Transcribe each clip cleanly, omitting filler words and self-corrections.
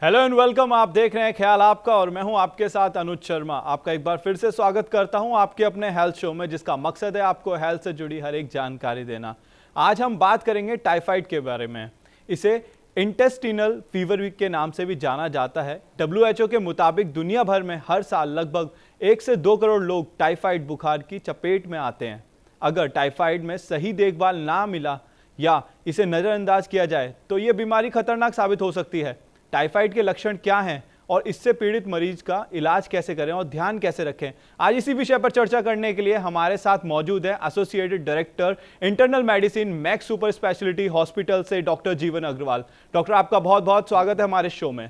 Hello and welcome. आप देख रहे हैं ख्याल आपका और मैं हूं आपके साथ अनुज शर्मा। आपका एक बार फिर से स्वागत करता हूं आपके अपने हेल्थ शो में, जिसका मकसद है आपको हेल्थ से जुड़ी हर एक जानकारी देना। आज हम बात करेंगे टाइफाइड के बारे में। इसे इंटेस्टिनल फीवर वीक के नाम से भी जाना जाता है। WHO के मुताबिक दुनिया भर में हर साल लगभग 1 से 2 करोड़ लोग टाइफाइड बुखार की चपेट में आते हैं। अगर टाइफाइड में सही देखभाल ना मिला या इसे नज़रअंदाज किया जाए तो ये बीमारी खतरनाक साबित हो सकती है। टाइफाइड के लक्षण क्या हैं और इससे पीड़ित मरीज का इलाज कैसे करें और ध्यान कैसे रखें, आज इसी विषय पर चर्चा करने के लिए हमारे साथ मौजूद है associated director internal medicine max super speciality hospital से डॉक्टर जीवन अग्रवाल। डॉक्टर, आपका बहुत बहुत स्वागत है हमारे शो में।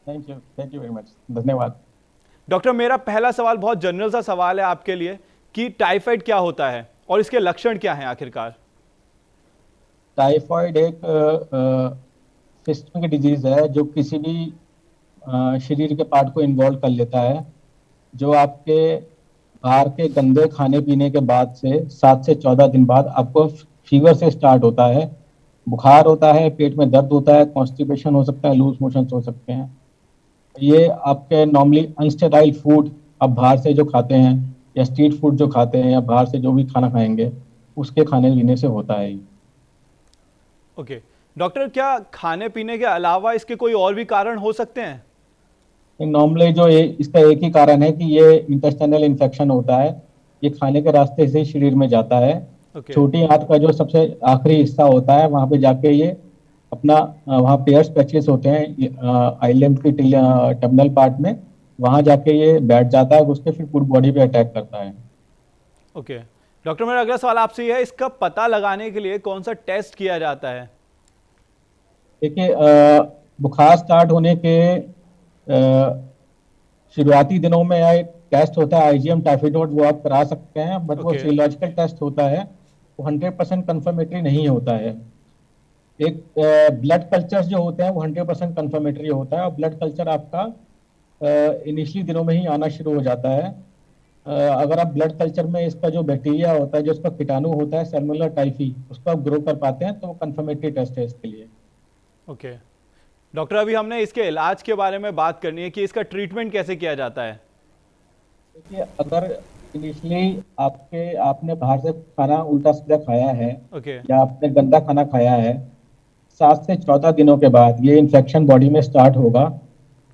थैंक यू वेरी मच, धन्यवाद। डॉक्टर, मेरा पहला सवाल बहुत जनरल सा सवाल है आपके लिए कि टाइफाइड क्या होता है और इसके लक्षण क्या हैं आखिरकार। टाइफॉइड एक सिस्टमिक डिजीज है जो किसी भी शरीर के पार्ट को इन्वॉल्व कर लेता है, जो आपके बाहर के गंदे खाने पीने के बाद से 7 से 14 दिन बाद आपको फीवर से स्टार्ट होता है। बुखार होता है, पेट में दर्द होता है, कॉन्स्टिपेशन हो सकता है, लूज मोशन हो सकते हैं। ये आपके नॉर्मली अनस्टेराइल फूड आप बाहर से जो खाते हैं या स्ट्रीट फूड जो खाते हैं या बाहर से जो भी खाना खाएंगे उसके खाने पीने से होता है। ओके डॉक्टर, क्या खाने पीने के अलावा इसके कोई और भी कारण हो सकते हैं? नॉर्मली इसका एक ही कारण है कि ये इंटेस्टाइनल इन्फेक्शन होता है। ये खाने के रास्ते से शरीर में जाता है। ओके। छोटी आंत का जो सबसे आखिरी हिस्सा होता है वहां पे जाके ये अपना वहाँ पेयर्स पैचेस होते हैं आइलैंड की टर्मिनल पार्ट में, वहां जाके ये बैठ जाता है, उसके फिर पूरी बॉडी पे अटैक करता है। ओके डॉक्टर, मेरा अगला सवाल आपसे यह है, इसका पता लगाने के लिए कौन सा टेस्ट किया जाता है? देखिए, बुखार स्टार्ट होने के शुरुआती दिनों में एक टेस्ट होता है आईजीएम टाइफाइड, वो आप करा सकते हैं, बट वो ओके। सीरोलॉजिकल टेस्ट होता है। वो 100% कंफर्मेटरी नहीं होता है। एक ब्लड कल्चर जो होते हैं वो 100% कंफर्मेटरी होता है, और ब्लड कल्चर आपका इनिशियली दिनों में ही आना शुरू हो जाता है। अगर आप ब्लड कल्चर में इसका जो बैक्टीरिया होता है, जो इसका कीटाणु होता है सैल्मोनेला टाइफी, उसको आप ग्रो कर पाते हैं, तो वो कंफर्मेटरी टेस्ट है इसके लिए। ओके डॉक्टर, अभी हमने इसके इलाज के बारे में बात करनी है कि इसका ट्रीटमेंट कैसे किया जाता है। देखिए, अगर इनिशियली आपने बाहर से खाना उल्टा सीधा खाया है ओके। या आपने गंदा खाना खाया है, 7 से 14 दिनों के बाद ये इन्फेक्शन बॉडी में स्टार्ट होगा।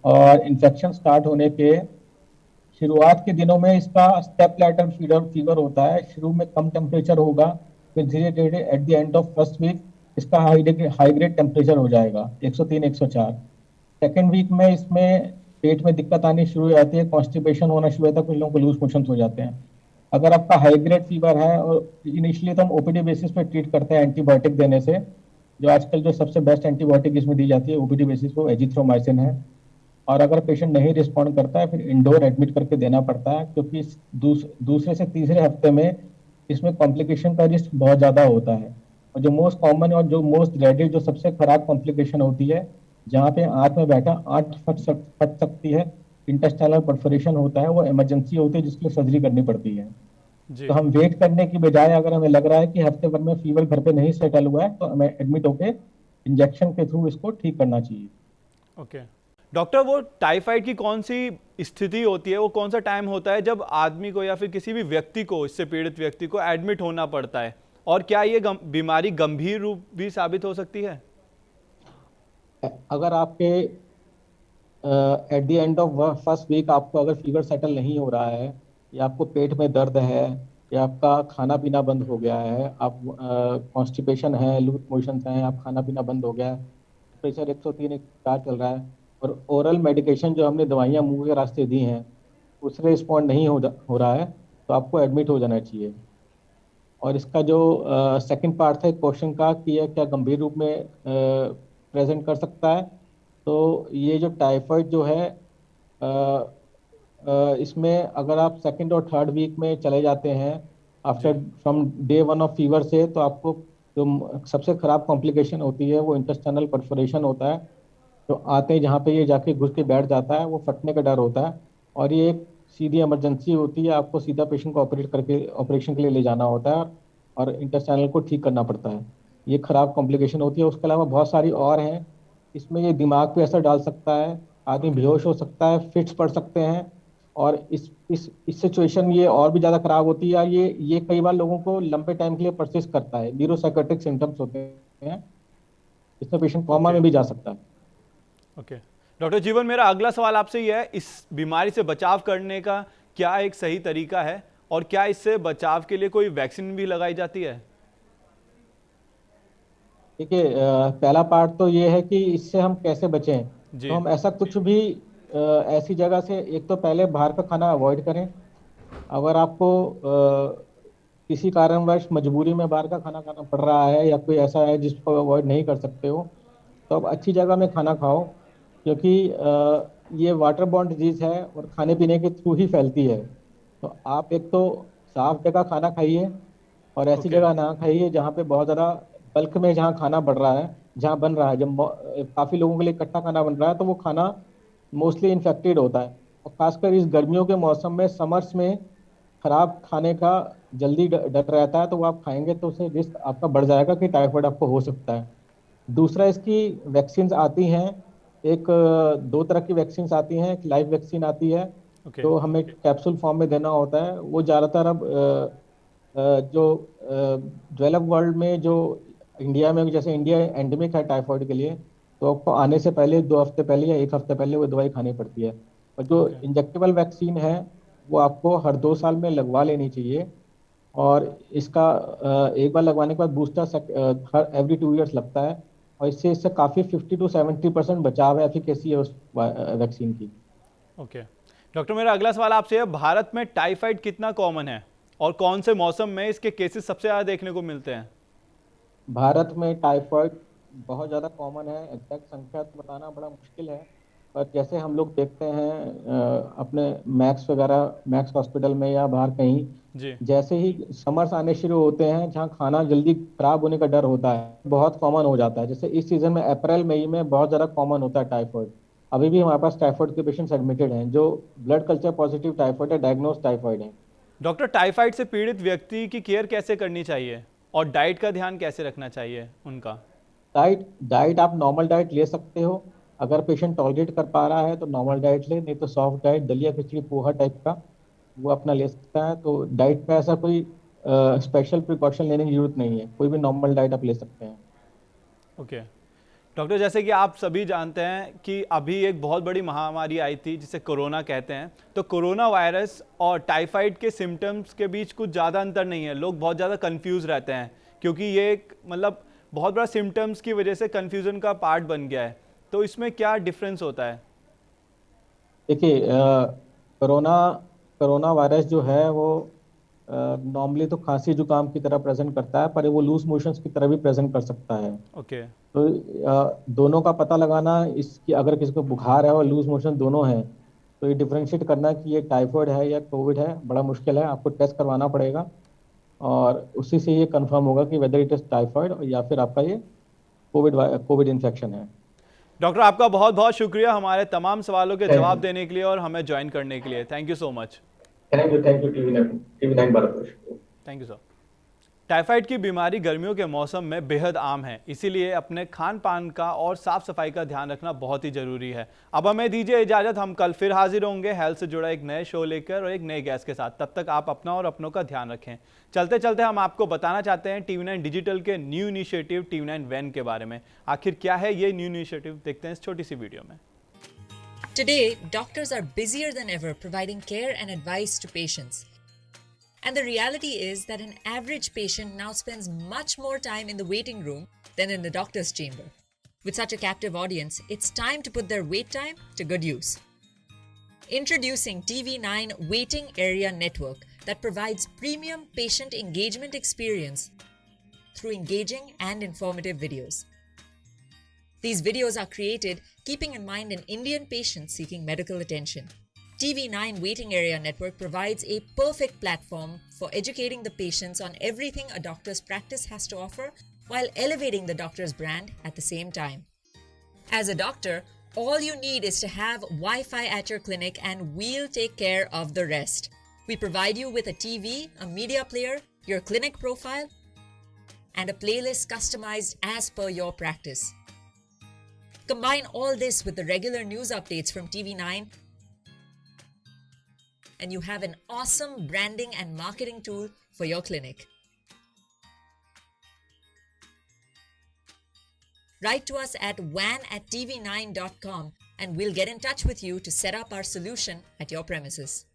और इन्फेक्शन स्टार्ट होने के शुरुआत के दिनों में इसका स्टेप लैडर फीवर फीवर होता है। शुरू में कम टेम्परेचर होगा, फिर धीरे धीरे at the end of first week इसका हाई ग्रेड टेम्परेचर हो जाएगा 103 104। सेकेंड वीक में इसमें पेट में दिक्कत आनी शुरू हो जाती है, कॉन्स्टिपेशन होना शुरू होता है, कुछ लोगों को लूज मोशन हो जाते हैं। अगर आपका हाई ग्रेड फीवर है, और इनिशियली तो हम ओपीडी बेसिस पे ट्रीट करते हैं एंटीबायोटिक देने से। जो आजकल जो सबसे बेस्ट एंटीबायोटिक इसमें दी जाती है ओपीडी बेसिस पे एजिथ्रोमाइसिन है। और अगर पेशेंट नहीं रिस्पॉन्ड करता है फिर इंडोर एडमिट करके देना पड़ता है, क्योंकि दूसरे से तीसरे हफ्ते में इसमें कॉम्प्लिकेशन का रिस्क बहुत ज़्यादा होता है। और जो मोस्ट कॉमन और जो मोस्ट रेडिड जो सबसे खराब कॉम्प्लिकेशन होती है, जहाँ पे आंत में बैठा आंत फट सकती है, इंटेस्टाइनल परफोरेशन होता है, वो इमरजेंसी होती है जिसके लिए सर्जरी करनी पड़ती है। तो जी। हम वेट करने की बजाय अगर हमें लग रहा है कि हफ्ते भर में फीवर घर पे नहीं सेटल हुआ है, तो हमें एडमिट होके इंजेक्शन के थ्रू इसको ठीक करना चाहिए। ओके डॉक्टर, वो टाइफाइड की कौन सी स्थिति होती है, वो कौन सा टाइम होता है जब आदमी को या फिर किसी भी व्यक्ति को, इससे पीड़ित व्यक्ति को एडमिट होना पड़ता है, और क्या ये बीमारी गंभीर रूप भी साबित हो सकती है? अगर आपके at the end of first week आपको अगर फीवर सेटल नहीं हो रहा है, या आपको पेट में दर्द है, या आपका खाना पीना बंद हो गया है, आप कॉन्स्टिपेशन है, लूज मोशन है, आप खाना पीना बंद हो गया है, प्रेशर 103 104 चल रहा है, और ओरल मेडिकेशन जो हमने दवाइयाँ मुंह के रास्ते दी हैं उससे रिस्पॉन्ड नहीं हो रहा है, तो आपको एडमिट हो जाना चाहिए। और इसका जो सेकंड पार्ट था क्वेश्चन का कि यह क्या गंभीर रूप में प्रेजेंट कर सकता है, तो ये जो टाइफाइड जो है इसमें अगर आप सेकंड और थर्ड वीक में चले जाते हैं जी। After from day one of fever से, तो आपको जो सबसे खराब कॉम्प्लिकेशन होती है वो इंटेस्टाइनल परफोरेशन होता है। जो आते हैं जहाँ पे ये जाके घुस के बैठ जाता है, वो फटने का डर होता है, और ये एक सीधी इमरजेंसी होती है। आपको सीधा पेशेंट को ऑपरेट करके ऑपरेशन के लिए ले जाना होता है, और इंटेस्टाइनल को ठीक करना पड़ता है। ये खराब कॉम्प्लिकेशन होती है। उसके अलावा बहुत सारी और हैं इसमें ये दिमाग पे असर डाल सकता है, आदमी ओके। बेहोश हो सकता है, फिट्स पड़ सकते हैं। और इस सिचुएशन ये और भी ज़्यादा खराब होती है। ये कई बार लोगों को लंबे टाइम के लिए परसिस्ट करता है, न्यूरोसाइकोटिक सिम्टम्स होते हैं। इसमें पेशेंट कोमा ओके। में भी जा सकता है। ओके। डॉक्टर जीवन, मेरा अगला सवाल आपसे ये है, इस बीमारी से बचाव करने का क्या एक सही तरीका है, और क्या इससे बचाव के लिए कोई वैक्सीन भी लगाई जाती है? देखिए, पहला पार्ट तो ये है कि इससे हम कैसे बचें। तो जी। हम ऐसा कुछ भी ऐसी जगह से, एक तो पहले बाहर का खाना अवॉइड करें। अगर आपको किसी कारणवश मजबूरी में बाहर का खाना खाना पड़ रहा है, या कोई ऐसा है जिसको अवॉइड नहीं कर सकते हो, तो आप अच्छी जगह में खाना खाओ। क्योंकि ये वाटर बॉर्न डिजीज है और खाने पीने के थ्रू ही फैलती है। तो आप एक तो साफ जगह खाना खाइए, और ऐसी ओके। जगह ना खाइए जहाँ पे बहुत ज़्यादा बल्क में जहाँ खाना बढ़ रहा है, जहाँ बन रहा है। जब काफ़ी लोगों के लिए इकट्ठा खाना बन रहा है, तो वो खाना मोस्टली इन्फेक्टेड होता है। और खासकर इस गर्मियों के मौसम में, समर्स में, खराब खाने का जल्दी डर रहता है। तो वो आप खाएंगे तो उससे रिस्क आपका बढ़ जाएगा कि टाइफाइड आपको हो सकता है। दूसरा, इसकी वैक्सीन आती हैं। दो तरह की वैक्सीन आती हैं। एक लाइव वैक्सीन आती है, ओके। जो हमें कैप्सूल फॉर्म में देना होता है। वो ज़्यादातर अब जो डेवलप वर्ल्ड में, जो इंडिया में, जैसे इंडिया एंडेमिक है टाइफाइड के लिए, तो आपको आने से पहले 2 हफ्ते पहले या 1 हफ्ते पहले वो दवाई खानी पड़ती है। और जो ओके। इंजेक्टेबल वैक्सीन है, वो आपको हर 2 साल में लगवा लेनी चाहिए। और इसका एक बार लगवाने के बाद बूस्टर हर एवरी 2 ईयर्स लगता है। और इससे काफ़ी 50 to 70% बचाव है, एफिकेसी है उस वैक्सीन की। ओके। डॉक्टर, मेरा अगला सवाल आपसे है, भारत में टाइफाइड कितना कॉमन है, और कौन से मौसम में इसके केसेस सबसे ज़्यादा देखने को मिलते हैं? भारत में टाइफाइड बहुत ज़्यादा कॉमन है। एग्जैक्ट संख्या तो बताना बड़ा मुश्किल है। पर जैसे हम लोग देखते हैं अपने मैक्स हॉस्पिटल में या बाहर कहीं, जी। जैसे ही समर्स आने शुरू होते हैं, जहाँ खाना जल्दी खराब होने का डर होता है, बहुत कॉमन हो जाता है। जैसे इस सीजन में अप्रैल मई में बहुत ज़्यादा कॉमन होता है टाइफाइड। अभी भी हमारे पास टाइफाइड के पेशेंट्स एडमिटेड हैं, जो ब्लड कल्चर पॉजिटिव टाइफाइड है, डायग्नोज टाइफाइड है। डॉक्टर, टाइफाइड से पीड़ित व्यक्ति की केयर कैसे करनी चाहिए, और डाइट का ध्यान कैसे रखना चाहिए उनका? डाइट डाइट आप नॉर्मल डाइट ले सकते हो। अगर पेशेंट टॉलरेट कर पा रहा है तो नॉर्मल डाइट ले, नहीं तो सॉफ्ट डाइट, दलिया खिचड़ी पोहा टाइप का, वो अपना ले सकता है। तो डाइट पे ऐसा कोई स्पेशल प्रिकॉशन लेने की जरूरत नहीं है, कोई भी नॉर्मल डाइट आप ले सकते हैं। ओके। डॉक्टर, जैसे कि आप सभी जानते हैं कि अभी एक बहुत बड़ी महामारी आई थी जिसे कोरोना कहते हैं, तो कोरोना वायरस और टाइफाइड के सिम्टम्स के बीच कुछ ज़्यादा अंतर नहीं है। लोग बहुत ज़्यादा कंफ्यूज रहते हैं, क्योंकि ये एक मतलब बहुत बड़ा सिम्टम्स की वजह से कंफ्यूजन का पार्ट बन गया है। तो इसमें क्या डिफरेंस होता है? देखिए, कोरोना कोरोना वायरस जो है वो नॉर्मली तो खांसी जुकाम की तरह प्रेजेंट करता है, पर वो लूज मोशंस की तरह भी प्रेजेंट कर सकता है। ओके। तो दोनों का पता लगाना, इसकी अगर किसी को बुखार है और लूज मोशन दोनों है, तो ये डिफरेंशिएट करना कि ये टाइफाइड है या कोविड है बड़ा मुश्किल है। आपको टेस्ट करवाना पड़ेगा, और उसी से ये कंफर्म होगा कि वेदर इट इज टाइफाइड या फिर आपका ये कोविड कोविड इन्फेक्शन है। डॉक्टर, आपका बहुत बहुत शुक्रिया हमारे तमाम सवालों के थैंक जवाब यू। देने के लिए और हमें ज्वाइन करने के लिए। Thank you so much. Thank you TV nine Bharat. Thank you sir. Typhoid की बीमारी गर्मियों के मौसम में बेहद आम है, इसीलिए अपने खान पान का और साफ सफाई का ध्यान रखना बहुत ही जरूरी है। अब हमें दीजिए इजाजत, हम कल फिर हाजिर होंगे हेल्थ से जुड़ा एक नए शो लेकर और एक नए गेस्ट के साथ। तब तक आप अपना और अपनों का ध्यान रखें। चलते चलते हम आपको बताना चाहते हैं TV9 डिजिटल के न्यू इनिशिएटिव TV9 वैन के बारे में। आखिर क्या है ये न्यू इनिशिएटिव, देखते हैं इस छोटी सी वीडियो में। Today, doctors are busier than ever providing care and advice to patients. And the reality is that an average patient now spends much more time in the waiting room than in the doctor's chamber. With such a captive audience, it's time to put their wait time to good use. Introducing TV9 Waiting Area Network that provides premium patient engagement experience through engaging and informative videos. These videos are created keeping in mind an Indian patient seeking medical attention. TV9 Waiting Area Network provides a perfect platform for educating the patients on everything a doctor's practice has to offer while elevating the doctor's brand at the same time. As a doctor, all you need is to have Wi-Fi at your clinic and we'll take care of the rest. We provide you with a TV, a media player, your clinic profile, and a playlist customized as per your practice. Combine all this with the regular news updates from TV9 and you have an awesome branding and marketing tool for your clinic. Write to us at van@tv9.com and we'll get in touch with you to set up our solution at your premises.